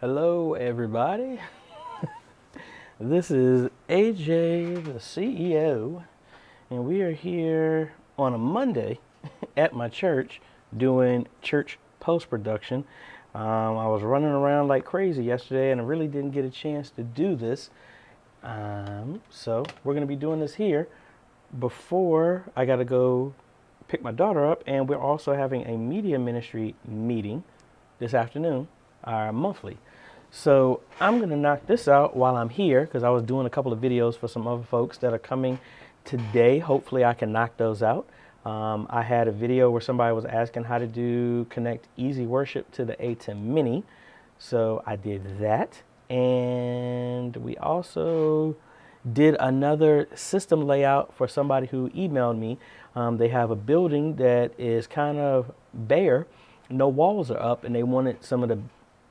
Hello, everybody. This is AJ, the CEO, and we are here on a Monday at my church doing church post-production. I was running around like crazy yesterday and I really didn't get a chance to do this. So we're going to be doing this here before I got to go pick my daughter up, and we're also having a media ministry meeting this afternoon, our monthly. So I'm going to knock this out while I'm here because I was doing a couple of videos for some other folks that are coming today. Hopefully I can knock those out. I had a video where somebody was asking how to connect Easy Worship to the A10 Mini. So I did that. And we also did another system layout for somebody who emailed me. They have a building that is kind of bare, no walls are up, and they wanted some of the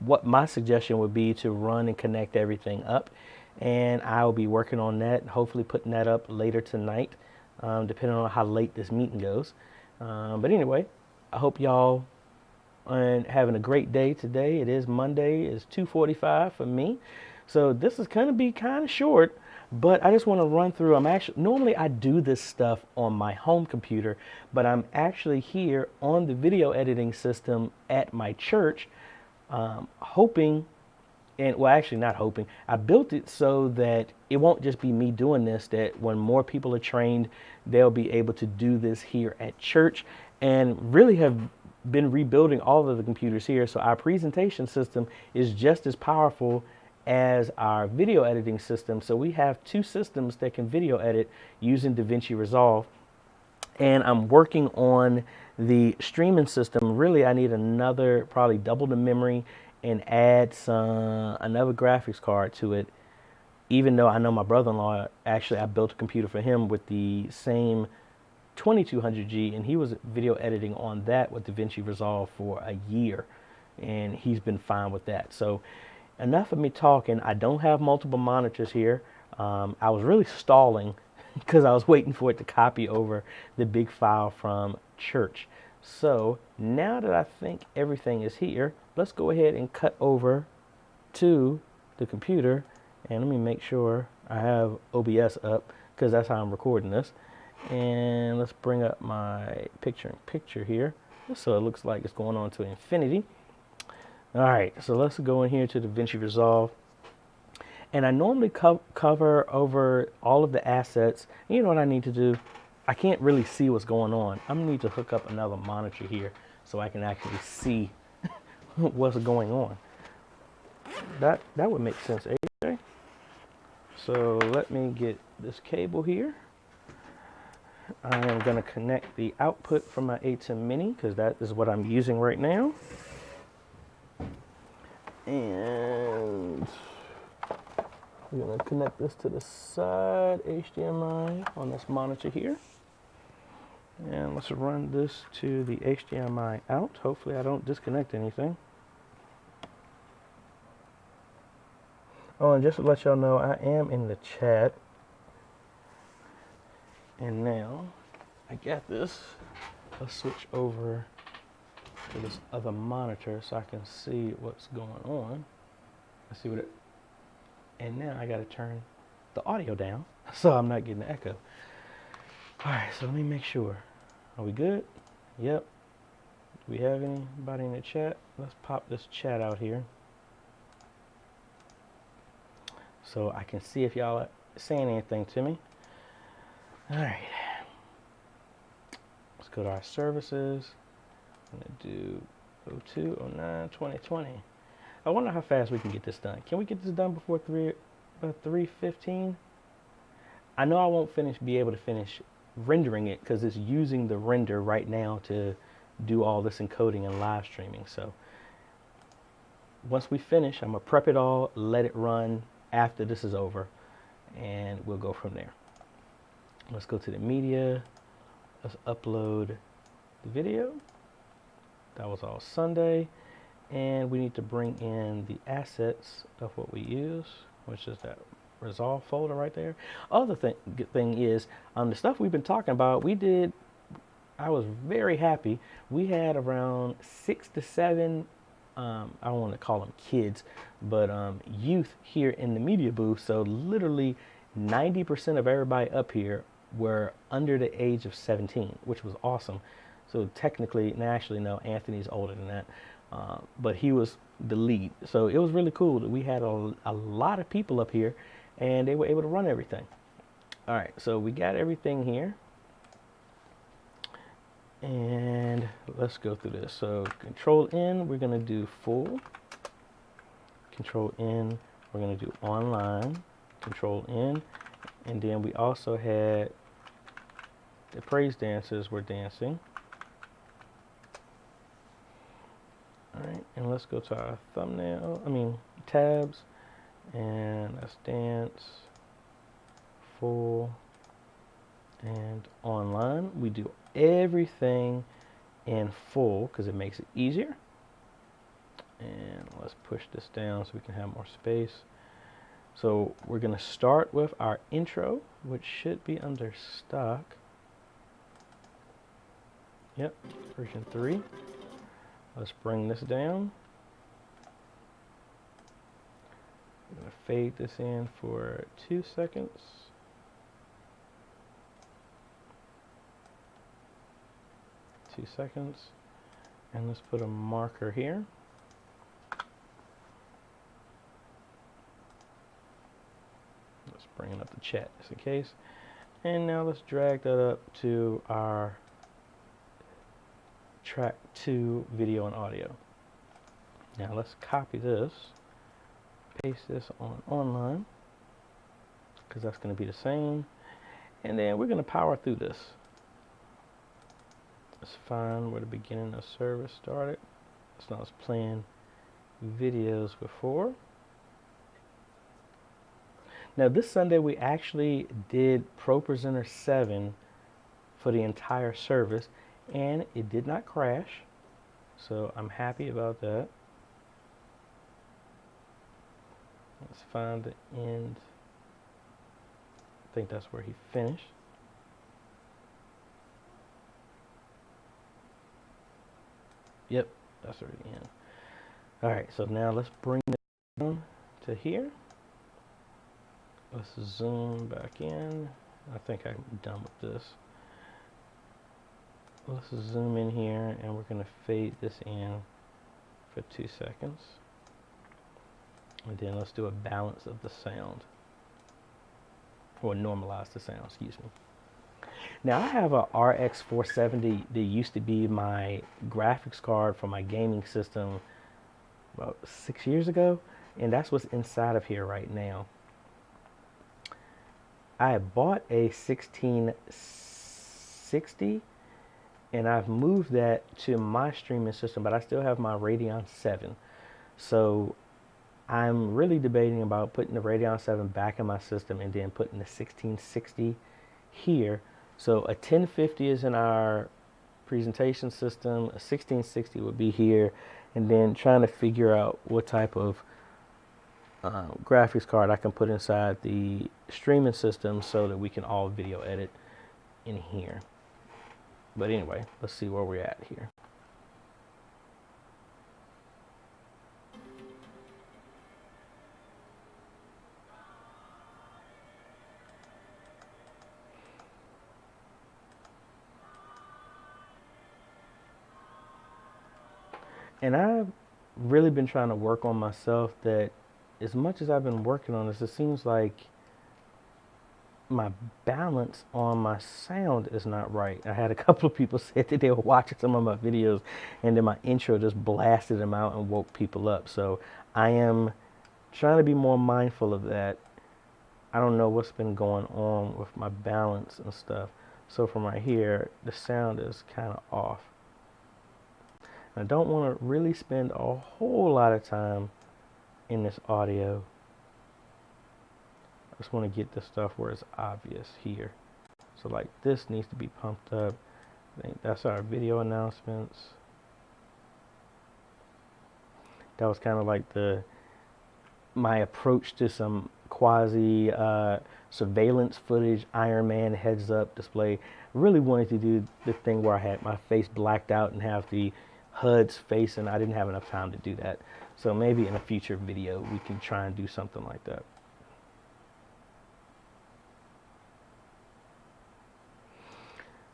what my suggestion would be to run and connect everything up. And I'll be working on that, hopefully putting that up later tonight, depending on how late this meeting goes. But anyway, I hope y'all are having a great day today. It is Monday, it's 2:45 for me. So this is going to be kind of short, but I just want to run through. Normally I do this stuff on my home computer, but I'm actually here on the video editing system at my church, hoping, and well, actually not hoping, I built it so that it won't just be me doing this, that when more people are trained, they'll be able to do this here at church, and really have been rebuilding all of the computers here. So our presentation system is just as powerful as our video editing system. So we have two systems that can video edit using DaVinci Resolve. And I'm working on the streaming system. Really, I need another, probably double the memory and add another graphics card to it. Even though I know my brother-in-law, actually I built a computer for him with the same 2200G, and he was video editing on that with DaVinci Resolve for a year, and he's been fine with that. So enough of me talking. I don't have multiple monitors here. I was really stalling because I was waiting for it to copy over the big file from church. So now that I think everything is here, let's go ahead and cut over to the computer, and let me make sure I have OBS up because that's how I'm recording this. And let's bring up my picture here just so it looks like it's going on to infinity. All right, so let's go in here to DaVinci Resolve. And I normally cover over all of the assets. And you know what I need to do? I can't really see what's going on. I'm gonna need to hook up another monitor here so I can actually see what's going on. That would make sense, AJ. So let me get this cable here. I am gonna connect the output from my A10 Mini because that is what I'm using right now. And we're going to connect this to the side HDMI on this monitor here. And let's run this to the HDMI out. Hopefully I don't disconnect anything. Oh, and just to let y'all know, I am in the chat. And now I got this. Let's switch over to this other monitor so I can see what's going on. Let's see what it. And now I got to turn the audio down so I'm not getting the echo. All right, so let me make sure. Are we good? Yep. Do we have anybody in the chat? Let's pop this chat out here so I can see if y'all are saying anything to me. All right. Let's go to our services. I'm going to do 02/09/2020. I wonder how fast we can get this done. Can we get this done before about 3:15? I know I won't be able to finish rendering it because it's using the render right now to do all this encoding and live streaming. So once we finish, I'm gonna prep it all, let it run after this is over, and we'll go from there. Let's go to the media. Let's upload the video. That was all Sunday. And we need to bring in the assets of what we use, which is that Resolve folder right there. Other thing is, the stuff we've been talking about, I was very happy. We had around 6 to 7 I don't want to call them kids, but youth here in the media booth. So literally 90% of everybody up here were under the age of 17, which was awesome. So technically, and actually, no, Anthony's older than that, but he was the lead. So it was really cool that we had a lot of people up here, and they were able to run everything. All right, so we got everything here. And let's go through this. So Control N, we're going to do full. Control N, we're going to do online. Control N. And then we also had the praise dancers were dancing. All right, and let's go to our tabs. And let's dance, full, and online. We do everything in full because it makes it easier. And let's push this down so we can have more space. So we're going to start with our intro, which should be under stock. Yep, version 3. Let's bring this down. I'm going to fade this in for 2 seconds. 2 seconds. And let's put a marker here. Let's bring up the chat just in case. And now let's drag that up to our track 2 video and audio. Now let's copy this, paste this on online, because that's going to be the same. And then we're going to power through this. Let's find where the beginning of service started. So now I was playing videos before. Now this Sunday we actually did Pro Presenter 7 for the entire service, and it did not crash. So I'm happy about that. Let's find the end. I think that's where he finished. Yep, that's already in. All right, so now let's bring it down to here. Let's zoom back in. I think I'm done with this. Let's zoom in here, and we're going to fade this in for 2 seconds. And then let's do a balance of the sound. Or normalize the sound, excuse me. Now I have a RX 470 that used to be my graphics card for my gaming system about 6 years ago, and that's what's inside of here right now. I bought a 1660 and I've moved that to my streaming system, but I still have my Radeon 7. So I'm really debating about putting the Radeon 7 back in my system and then putting the 1660 here. So a 1050 is in our presentation system, a 1660 would be here, and then trying to figure out what type of graphics card I can put inside the streaming system so that we can all video edit in here. But anyway, let's see where we're at here. And I've really been trying to work on myself that as much as I've been working on this, it seems like my balance on my sound is not right. I had a couple of people say that they were watching some of my videos and then my intro just blasted them out and woke people up. So I am trying to be more mindful of that. I don't know what's been going on with my balance and stuff. So from right here, the sound is kind of off. I don't want to really spend a whole lot of time in this audio. I just want to get the stuff where it's obvious here. So like this needs to be pumped up. I think that's our video announcements. That was kind of like my approach to some quasi surveillance footage, Iron Man heads up display. I really wanted to do the thing where I had my face blacked out and have the HUD's face, and I didn't have enough time to do that. So maybe in a future video we can try and do something like that.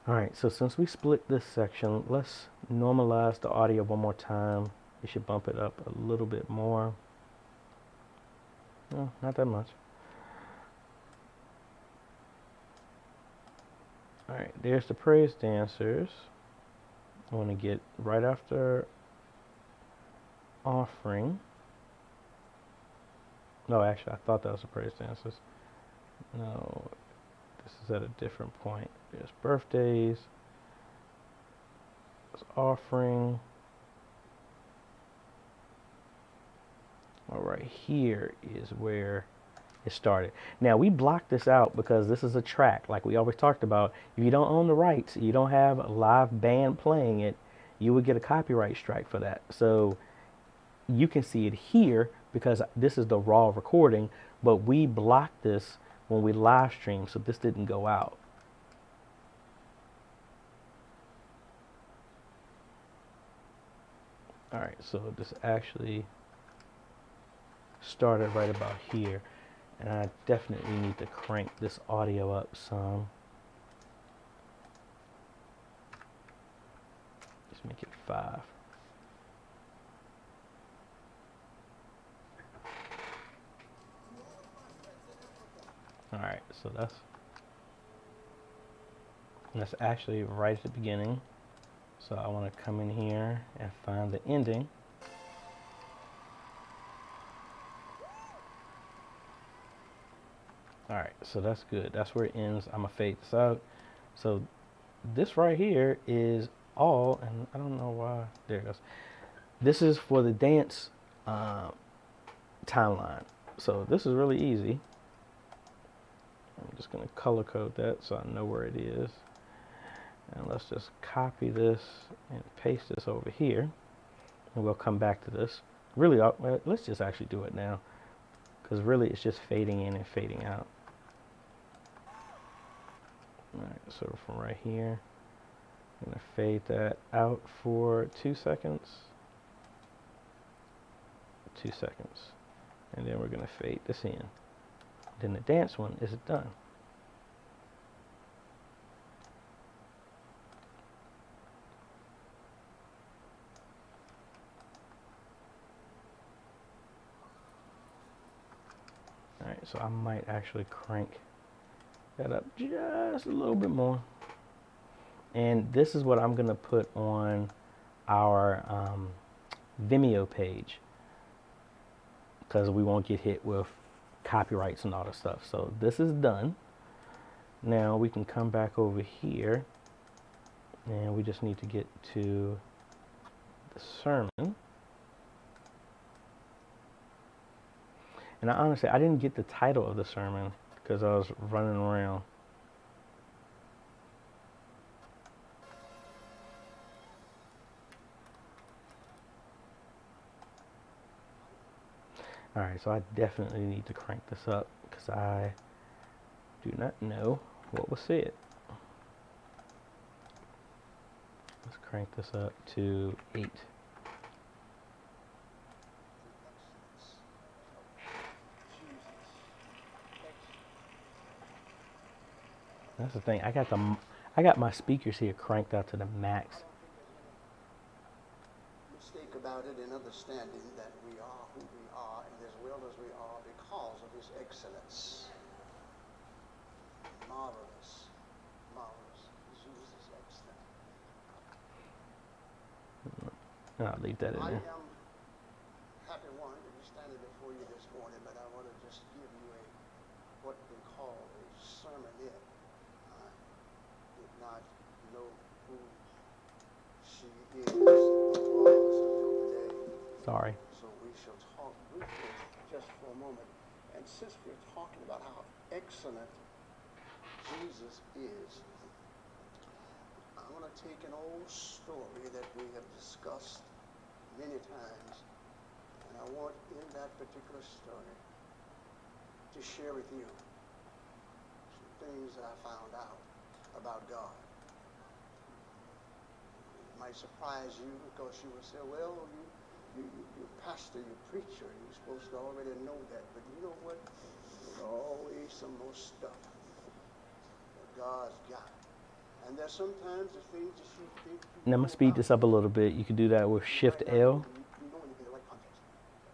Alright, so since we split this section, let's normalize the audio one more time. You should bump it up a little bit more. No, not that much. Alright, there's the praise dancers. I want to get right after offering. No, actually, I thought that was the praise dancers. No, this is at a different point. There's birthdays. There's offering. All right, here is where it started. Now, we blocked this out because this is a track, like we always talked about. If you don't own the rights, you don't have a live band playing it, you would get a copyright strike for that. So you can see it here because this is the raw recording, but we blocked this when we live streamed, so this didn't go out. All right, so this actually started right about here, and I definitely need to crank this audio up some. Let's make it 5. All right, so that's actually right at the beginning. So I want to come in here and find the ending. All right, so that's good. That's where it ends. I'm gonna fade this out. So this right here is all, and I don't know why. There it goes. This is for the dance timeline. So this is really easy. I'm just gonna color code that so I know where it is. And let's just copy this and paste this over here. And we'll come back to this. Really, let's just actually do it now, because really it's just fading in and fading out. Alright, so from right here, I'm going to fade that out for 2 seconds. 2 seconds. And then we're going to fade this in. Then the dance one is done. Alright, so I might actually crank that up just a little bit more. And this is what I'm going to put on our Vimeo page, because we won't get hit with copyrights and all that stuff. So this is done. Now we can come back over here, and we just need to get to the sermon. And honestly, I didn't get the title of the sermon because I was running around. Alright, so I definitely need to crank this up because I do not know what was said. Let's crank this up to 8. That's the thing. I got my speakers here cranked out to the max. Mistake about it in understanding that we are who we are and as well as we are because of his excellence. Marvelous, marvelous. Jesus is excellent. I'll leave that in there. I am happy one to be standing before you this morning, but I want to just give you what we call a sermonette. I did not know who she is or was until today. Sorry. So we shall talk briefly just for a moment. And since we're talking about how excellent Jesus is, I want to take an old story that we have discussed many times, and I want in that particular story to share with you some things I found out about God. might surprise you because you will say, well, you're pastor, you're preacher, you're supposed to already know that. But you know what? There's always some more stuff that God's got. And there's sometimes the things that you think you Now I'm know going to speed about, this up a little bit. You can do that with you Shift might not L. you know in the right context.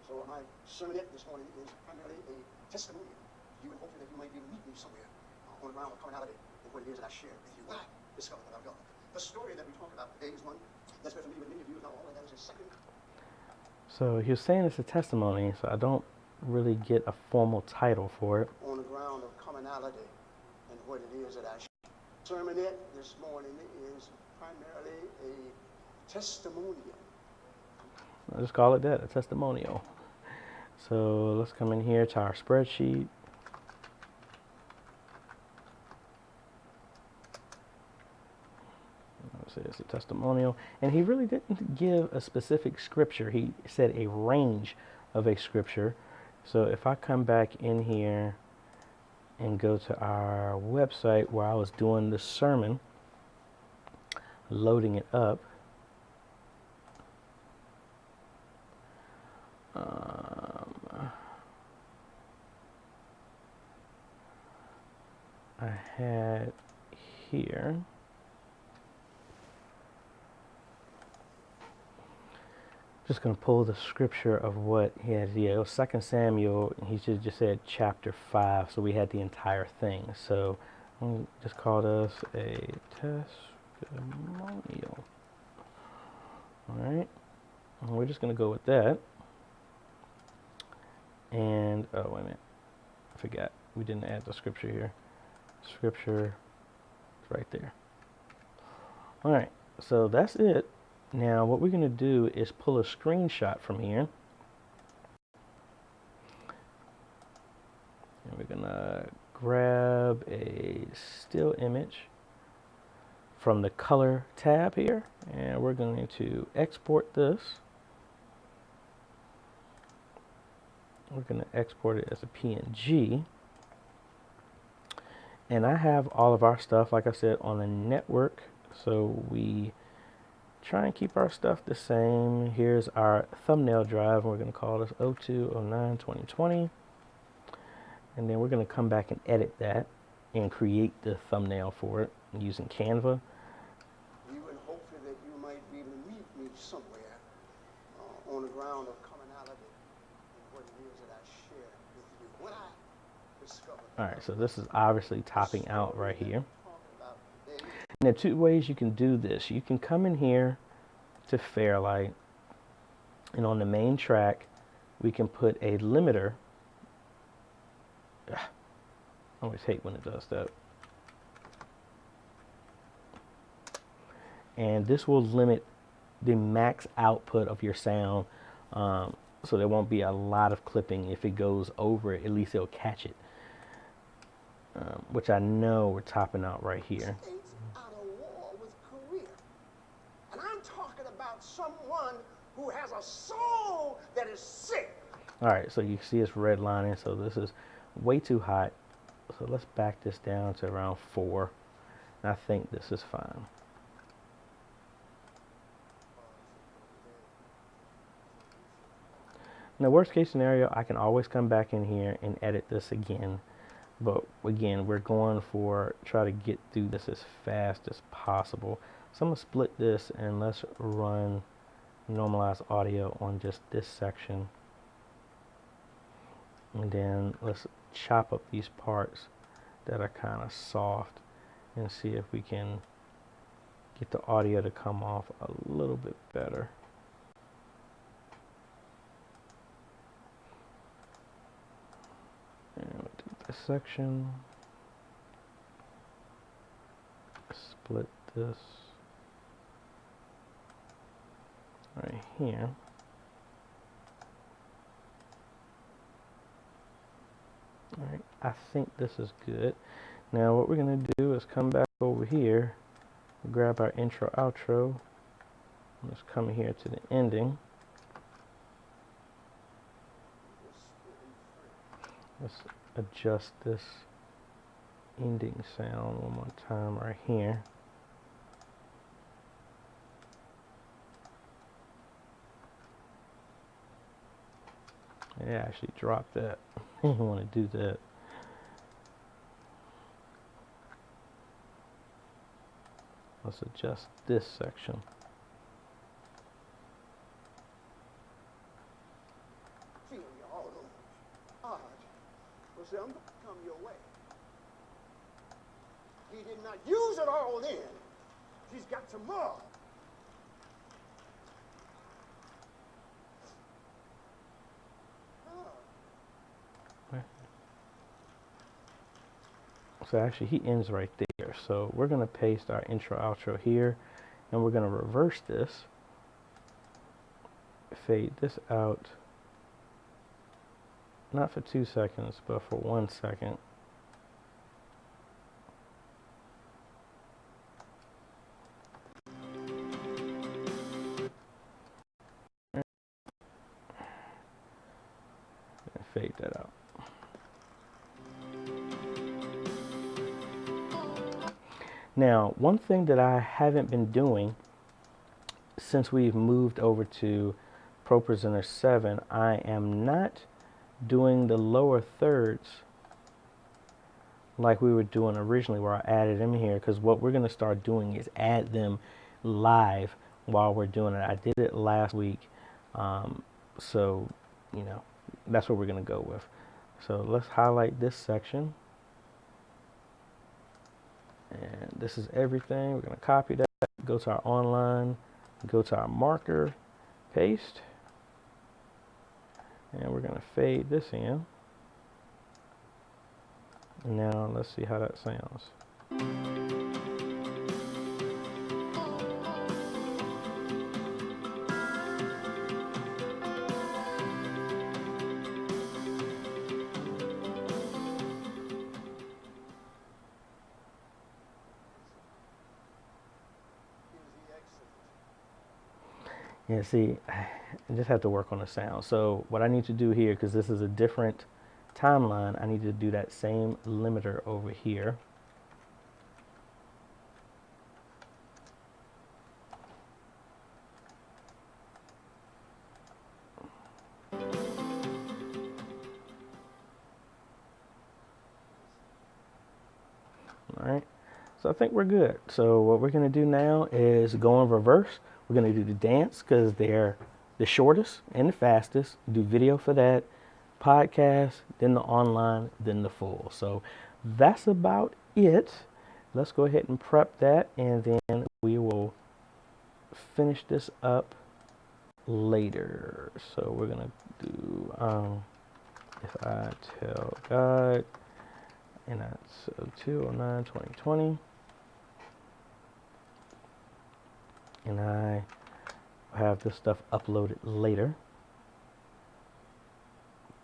So my sermonette this morning is primarily a testimony to you, and hopefully that you might be meeting me somewhere on the ground of commonality in what it is that I share with you. What I discovered about God. The story that we talk about today is one that's been familiar with many of you. Now all of that is a second. So he was saying it's a testimony, so I don't really get a formal title for it. On the ground of commonality and what it is that I share. Sermonette this morning is primarily a testimonial. I'll just call it that, a testimonial. So let's come in here to our spreadsheet. Let's say it's a testimonial. And he really didn't give a specific scripture. He said a range of a scripture. So if I come back in here and go to our website where I was doing the sermon, loading it up, I had here just going to pull the scripture of what he had here. It was 2 Samuel, and he just said chapter 5, so we had the entire thing. So I'm just call this a testimonial. All right, and we're just going to go with that. And oh wait a minute, I forgot we didn't add the scripture here. Scripture is right there. All right, so that's it. Now what we're going to do is pull a screenshot from here. And we're going to grab a still image from the color tab here. And we're going to export this. We're going to export it as a PNG. And I have all of our stuff, like I said, on the network. So we try and keep our stuff the same. Here's our thumbnail drive. We're going to call this 02092020. And then we're going to come back and edit that and create the thumbnail for it using Canva. You and hopefully that you might be able to meet me somewhere on the ground of commonality and what it is that I share with you. What I discovered. All right, so this is obviously topping out right here. Now, two ways you can do this. You can come in here to Fairlight, and on the main track, we can put a limiter. I always hate when it does that. And this will limit the max output of your sound, so there won't be a lot of clipping. If it goes over it, at least it'll catch it. Which I know we're topping out right here. Out of war with Korea. And I'm talking about someone who has a soul that is sick. All right, so you see it's redlining, so this is way too hot. So let's back this down to around 4. And I think this is fine. Now, worst case scenario, I can always come back in here and edit this again. But again, we're going for try to get through this as fast as possible. So I'm going to split this and let's run normalized audio on just this section. And then let's chop up these parts that are kind of soft and see if we can get the audio to come off a little bit better. And we'll do this section. Split this right here. Alright, I think this is good. Now what we're going to do is come back over here, grab our intro outro, let's come here to the ending. Let's adjust this ending sound one more time right here. It actually dropped that. I don't want to do that. Let's adjust this section. Feeling you all over. Odd. Well, see, I'm going to come your way. He did not use it all then. He's got some more. So actually he ends right there. So we're going to paste our intro outro here, and we're going to reverse this, fade this out, not for 2 seconds, but for 1 second. And fade that out. Now, one thing that I haven't been doing since we've moved over to ProPresenter 7, I am not doing the lower thirds like we were doing originally, where I added them here, because what we're going to start doing is add them live while we're doing it. I did it last week, so you know, that's what we're going to go with. So let's highlight this section. And this is everything. We're going to copy that, go to our online, go to our marker, paste, and we're going to fade this in. Now let's see how that sounds. Yeah, see, I just have to work on the sound. So what I need to do here, because this is a different timeline, I need to do that same limiter over here. All right, so I think we're good. So what we're going to do now is go in reverse. We're going to do the dance because they're the shortest and the fastest. Do video for that, podcast, then the online, then the full. So that's about it. Let's go ahead and prep that, and then we will finish this up later. So we're going to do if I tell God, and that's 2/09/2020, and I have this stuff uploaded later.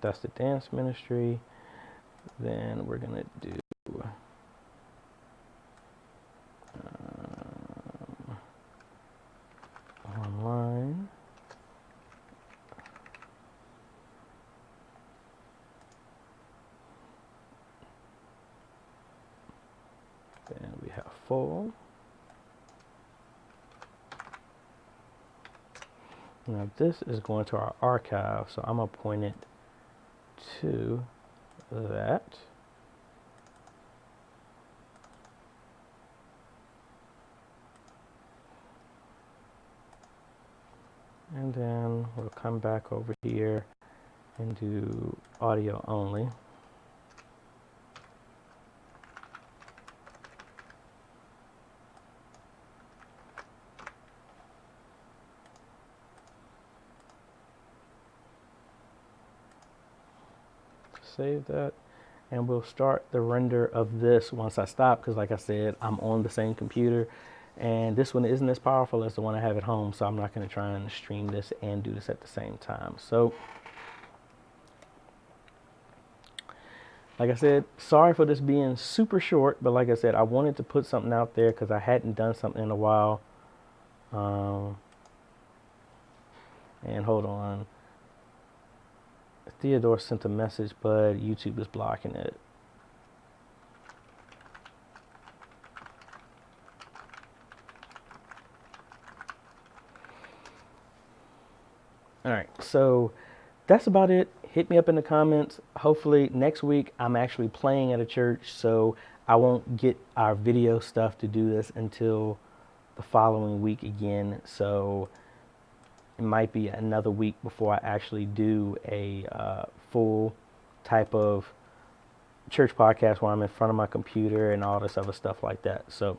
That's the dance ministry. Then we're gonna do online. Then we have full. Now this is going to our archive, so I'm gonna point it to that. And then we'll come back over here and do audio only. Save that, and we'll start the render of this once I stop, because like I said, I'm on the same computer, and this one isn't as powerful as the one I have at home, so I'm not going to try and stream this and do this at the same time. So like I said, sorry for this being super short, but like I said, I wanted to put something out there because I hadn't done something in a while. And hold on, Theodore sent a message, but YouTube is blocking it. All right, so that's about it. Hit me up in the comments. Hopefully next week I'm actually playing at a church, so I won't get our video stuff to do this until the following week again. So it might be another week before I actually do a full type of church podcast where I'm in front of my computer and all this other stuff like that. So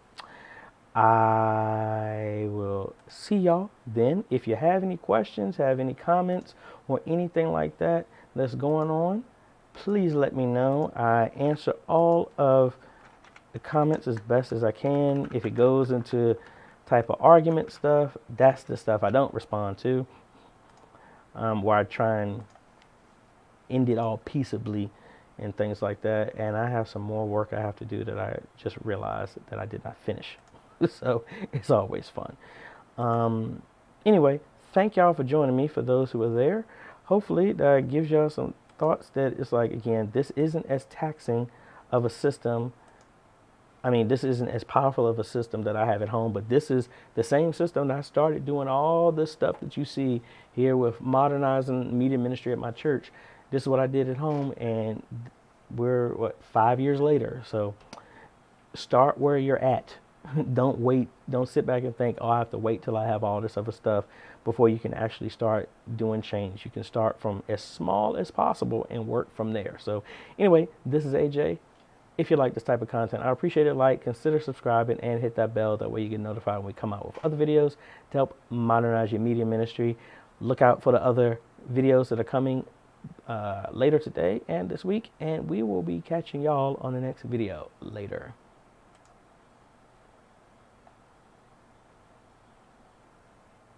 I will see y'all then. If you have any questions, have any comments, or anything like that that's going on, please let me know. I answer all of the comments as best as I can. If it goes into type of argument stuff, that's the stuff I don't respond to, where I try and end it all peaceably and things like that. And I have some more work I have to do that I just realized that I did not finish. So it's always fun. Anyway, thank y'all for joining me, for those who are there. Hopefully that gives y'all some thoughts that it's like, again, this isn't as taxing of a system. I mean, this isn't as powerful of a system that I have at home, but this is the same system that I started doing all this stuff that you see here with modernizing media ministry at my church. This is what I did at home, and we're 5 years later. So start where you're at. Don't wait. Don't sit back and think, oh, I have to wait till I have all this other stuff before you can actually start doing change. You can start from as small as possible and work from there. So anyway, this is AJ. If you like this type of content, I appreciate it. Like, consider subscribing, and hit that bell. That way you get notified when we come out with other videos to help modernize your media ministry. Look out for the other videos that are coming later today and this week, and we will be catching y'all on the next video later.